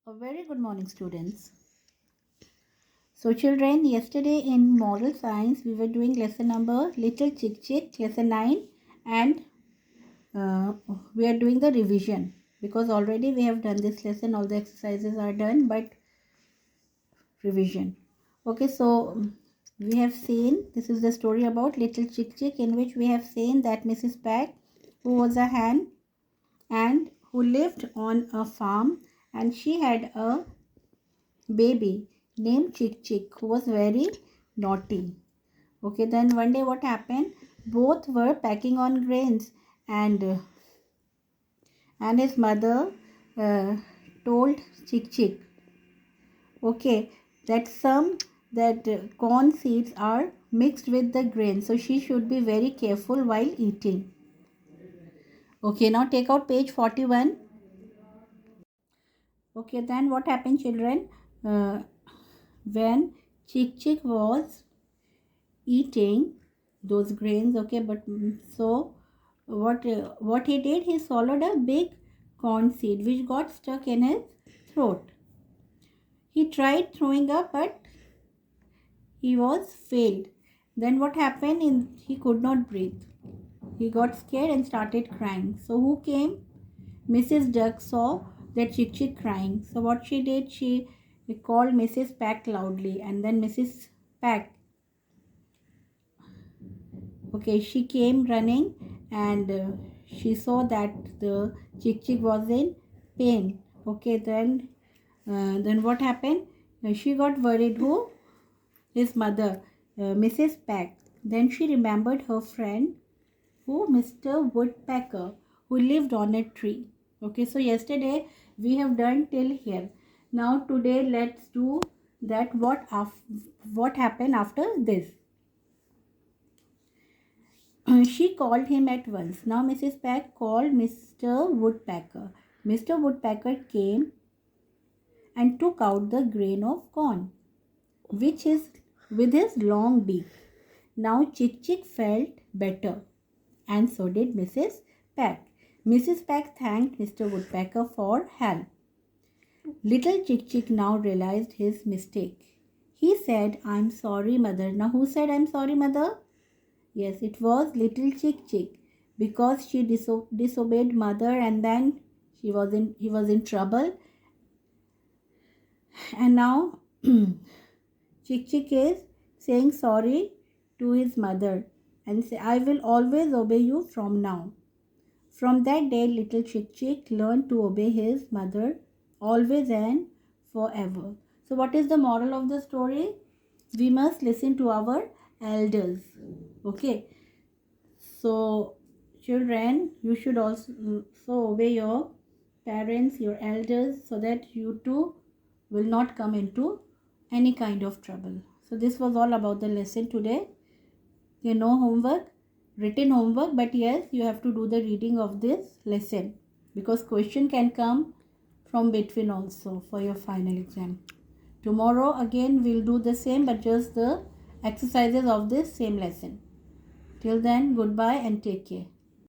A very good morning, students. So, children, yesterday in moral science, we were doing lesson number Little Chick Chick, lesson 9, and uh, we are doing the revision because already we have done this lesson, all the exercises are done, but revision. Okay, so we have seen this is the story about Little Chick Chick, in which we have seen that Mrs. Pack, who was a hen and who lived on a farm, and she had a baby named Chick Chick who was very naughty. Okay, then one day what happened? Both were packing on grains, and his mother uh, told Chick Chick, okay, that corn seeds are mixed with the grain, so she should be very careful while eating. Okay, now take out page 41. Okay, then what happened, children? Uh, when Chick Chick was eating those grains, okay, but so what he did, he swallowed a big corn seed which got stuck in his throat. He tried throwing up, but he was failed. Then what happened, he could not breathe. He got scared and started crying. So who came? Mrs. Duck saw that Chick Chick crying. So what she did, she called Mrs. Pack loudly, and then Mrs. Pack, okay, she came running, and she saw that the Chick Chick was in pain. Okay, then what happened? She got worried. Who? His mother, Mrs. Pack. Then she remembered her friend, who? Mr. Woodpecker, who lived on a tree. Okay, so yesterday we have done till here. Now today let's do that what happened after this. She called him at once. Now Mrs. Pack called Mr. Woodpecker. Mr. Woodpecker came and took out the grain of corn, which is with his long beak. Now Chick Chick felt better, and so did Mrs. Pack. Mrs. Pack thanked Mr. Woodpecker for help. Little Chick Chick now realized his mistake. He said, "I'm sorry, mother." Now who said, "I'm sorry, mother"? Yes, it was little Chick Chick, because she disobeyed mother, and then he was in trouble. And now Chick Chick is saying sorry to his mother and say, "I will always obey you from now." From that day, little Chick Chick learned to obey his mother always and forever. So what is the moral of the story? We must listen to our elders. Okay, so children, you should also obey your parents, your elders, so that you too will not come into any kind of trouble. So this was all about the lesson today. You know, homework, written homework, but yes, you have to do the reading of this lesson, because question can come from between also for your final exam. Tomorrow again we'll do the same, but just the exercises of this same lesson. Till then, goodbye and take care.